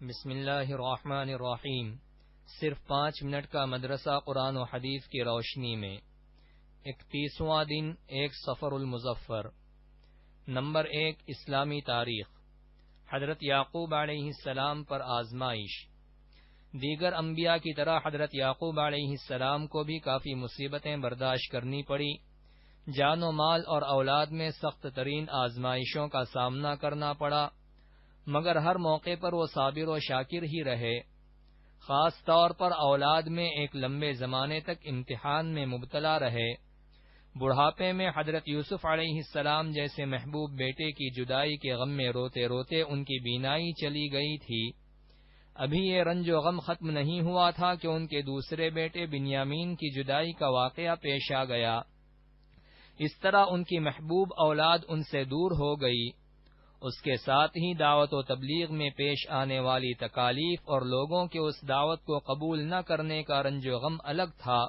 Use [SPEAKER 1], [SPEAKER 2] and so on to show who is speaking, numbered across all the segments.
[SPEAKER 1] بسم اللہ الرحمن الرحیم۔ صرف 5 منٹ کا مدرسہ قرآن و حدیث کی روشنی میں 31واں دن ایک صفر المظفر۔ نمبر 1 اسلامی تاریخ۔ حضرت یعقوب علیہ السلام پر آزمائش۔ دیگر انبیاء کی طرح حضرت یعقوب علیہ السلام کو بھی کافی مصیبتیں برداشت کرنی پڑی، جان و مال اور اولاد میں سخت ترین آزمائشوں کا سامنا کرنا پڑا، مگر ہر موقع پر وہ صابر و شاکر ہی رہے۔ خاص طور پر اولاد میں ایک لمبے زمانے تک امتحان میں مبتلا رہے۔ بڑھاپے میں حضرت یوسف علیہ السلام جیسے محبوب بیٹے کی جدائی کے غم میں روتے روتے ان کی بینائی چلی گئی تھی۔ ابھی یہ رنج و غم ختم نہیں ہوا تھا کہ ان کے دوسرے بیٹے بنیامین کی جدائی کا واقعہ پیش آ گیا۔ اس طرح ان کی محبوب اولاد ان سے دور ہو گئی۔ اس کے ساتھ ہی دعوت و تبلیغ میں پیش آنے والی تکالیف اور لوگوں کے اس دعوت کو قبول نہ کرنے کا رنج و غم الگ تھا،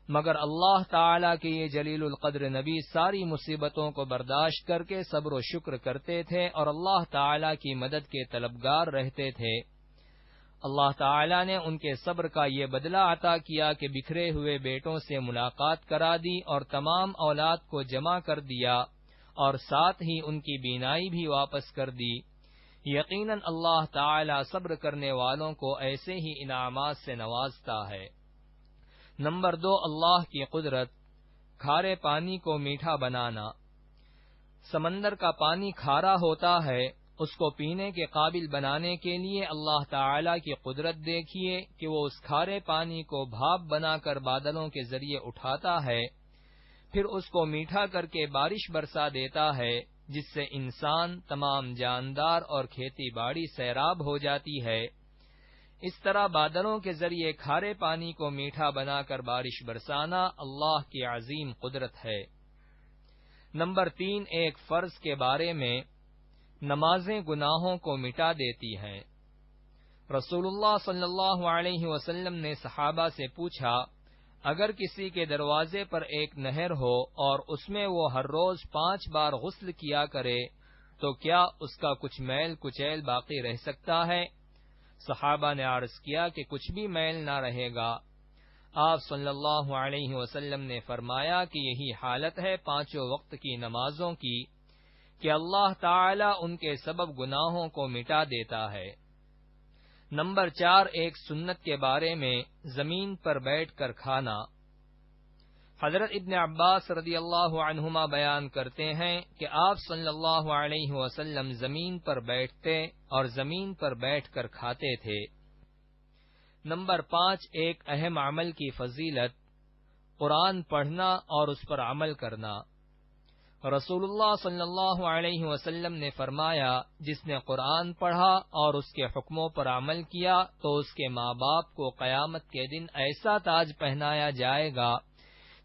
[SPEAKER 1] مگر اللہ تعالیٰ کے یہ جلیل القدر نبی ساری مصیبتوں کو برداشت کر کے صبر و شکر کرتے تھے اور اللہ تعالیٰ کی مدد کے طلبگار رہتے تھے۔ اللہ تعالیٰ نے ان کے صبر کا یہ بدلہ عطا کیا کہ بکھرے ہوئے بیٹوں سے ملاقات کرا دی اور تمام اولاد کو جمع کر دیا، اور ساتھ ہی ان کی بینائی بھی واپس کر دی۔ یقیناً اللہ تعالی صبر کرنے والوں کو ایسے ہی انعامات سے نوازتا ہے۔ نمبر 2 اللہ کی قدرت۔ کھارے پانی کو میٹھا بنانا۔ سمندر کا پانی کھارا ہوتا ہے، اس کو پینے کے قابل بنانے کے لیے اللہ تعالی کی قدرت دیکھیے کہ وہ اس کھارے پانی کو بھاپ بنا کر بادلوں کے ذریعے اٹھاتا ہے، پھر اس کو میٹھا کر کے بارش برسا دیتا ہے، جس سے انسان، تمام جاندار اور کھیتی باڑی سیراب ہو جاتی ہے۔ اس طرح بادلوں کے ذریعے کھارے پانی کو میٹھا بنا کر بارش برسانا اللہ کی عظیم قدرت ہے۔ نمبر 3 ایک فرض کے بارے میں۔ نمازیں گناہوں کو مٹا دیتی ہیں۔ رسول اللہ صلی اللہ علیہ وسلم نے صحابہ سے پوچھا، اگر کسی کے دروازے پر ایک نہر ہو اور اس میں وہ ہر روز 5 بار غسل کیا کرے تو کیا اس کا کچھ میل کچیل باقی رہ سکتا ہے؟ صحابہ نے عرض کیا کہ کچھ بھی میل نہ رہے گا۔ آپ صلی اللہ علیہ وسلم نے فرمایا کہ یہی حالت ہے 5 وقت کی نمازوں کی کہ اللہ تعالی ان کے سبب گناہوں کو مٹا دیتا ہے۔ نمبر 4 ایک سنت کے بارے میں۔ زمین پر بیٹھ کر کھانا۔ حضرت ابن عباس رضی اللہ عنہما بیان کرتے ہیں کہ آپ صلی اللہ علیہ وسلم زمین پر بیٹھتے اور زمین پر بیٹھ کر کھاتے تھے۔ نمبر 5 ایک اہم عمل کی فضیلت۔ قرآن پڑھنا اور اس پر عمل کرنا۔ رسول اللہ صلی اللہ علیہ وسلم نے فرمایا، جس نے قرآن پڑھا اور اس کے حکموں پر عمل کیا تو اس کے ماں باپ کو قیامت کے دن ایسا تاج پہنایا جائے گا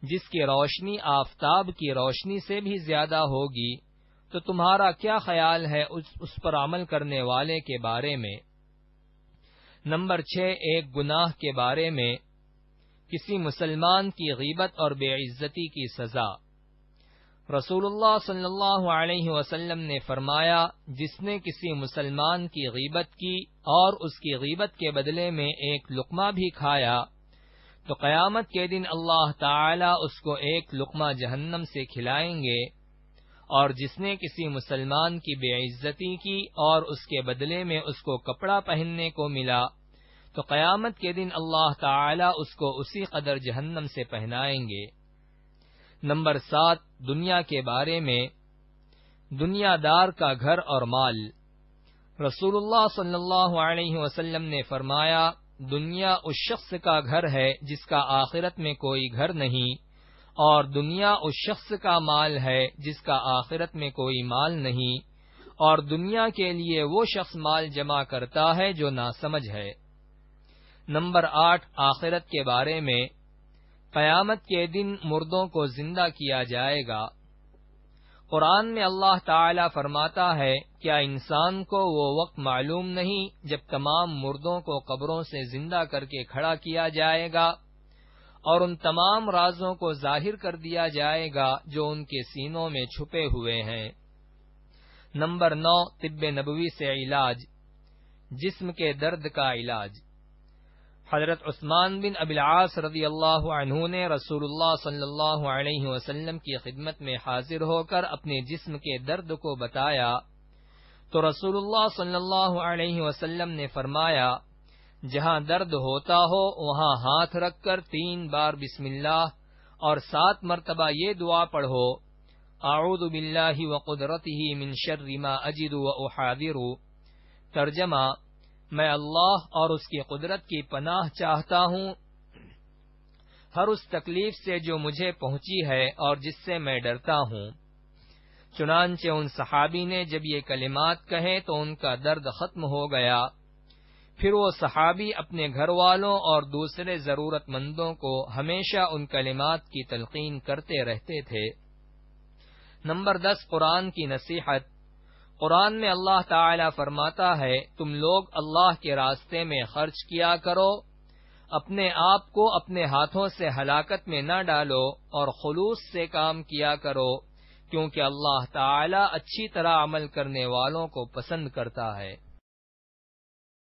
[SPEAKER 1] جس کی روشنی آفتاب کی روشنی سے بھی زیادہ ہوگی۔ تو تمہارا کیا خیال ہے اس پر عمل کرنے والے کے بارے میں؟ نمبر 6 ایک گناہ کے بارے میں۔ کسی مسلمان کی غیبت اور بے عزتی کی سزا۔ رسول اللہ صلی اللہ علیہ وسلم نے فرمایا، جس نے کسی مسلمان کی غیبت کی اور اس کی غیبت کے بدلے میں ایک لقمہ بھی کھایا تو قیامت کے دن اللہ تعالی اس کو ایک لقمہ جہنم سے کھلائیں گے، اور جس نے کسی مسلمان کی بے عزتی کی اور اس کے بدلے میں اس کو کپڑا پہننے کو ملا تو قیامت کے دن اللہ تعالی اس کو اسی قدر جہنم سے پہنائیں گے۔ نمبر 7 دنیا کے بارے میں۔ دنیا دار کا گھر اور مال۔ رسول اللہ صلی اللہ علیہ وسلم نے فرمایا، دنیا اس شخص کا گھر ہے جس کا آخرت میں کوئی گھر نہیں، اور دنیا اس شخص کا مال ہے جس کا آخرت میں کوئی مال نہیں، اور دنیا کے لیے وہ شخص مال جمع کرتا ہے جو ناسمجھ ہے۔ نمبر 8 آخرت کے بارے میں۔ قیامت کے دن مردوں کو زندہ کیا جائے گا۔ قرآن میں اللہ تعالی فرماتا ہے، کیا انسان کو وہ وقت معلوم نہیں جب تمام مردوں کو قبروں سے زندہ کر کے کھڑا کیا جائے گا اور ان تمام رازوں کو ظاہر کر دیا جائے گا جو ان کے سینوں میں چھپے ہوئے ہیں۔ نمبر 9 طب نبوی سے علاج۔ جسم کے درد کا علاج۔ حضرت عثمان بن ابی العاص رضی اللہ عنہ نے رسول اللہ صلی اللہ علیہ وسلم کی خدمت میں حاضر ہو کر اپنے جسم کے درد کو بتایا تو رسول اللہ صلی اللہ علیہ وسلم نے فرمایا، جہاں درد ہوتا ہو وہاں ہاتھ رکھ کر 3 بار بسم اللہ اور 7 مرتبہ یہ دعا پڑھو، اعوذ باللہ وقدرتہ من شر ما اجد واحاذر۔ ترجمہ: میں اللہ اور اس کی قدرت کی پناہ چاہتا ہوں ہر اس تکلیف سے جو مجھے پہنچی ہے اور جس سے میں ڈرتا ہوں۔ چنانچہ ان صحابی نے جب یہ کلمات کہے تو ان کا درد ختم ہو گیا۔ پھر وہ صحابی اپنے گھر والوں اور دوسرے ضرورت مندوں کو ہمیشہ ان کلمات کی تلقین کرتے رہتے تھے۔ نمبر 10، قرآن کی نصیحت۔ قرآن میں اللہ تعالی فرماتا ہے، تم لوگ اللہ کے راستے میں خرچ کیا کرو، اپنے آپ کو اپنے ہاتھوں سے ہلاکت میں نہ ڈالو اور خلوص سے کام کیا کرو، کیونکہ اللہ تعالی اچھی طرح عمل کرنے والوں کو پسند کرتا ہے۔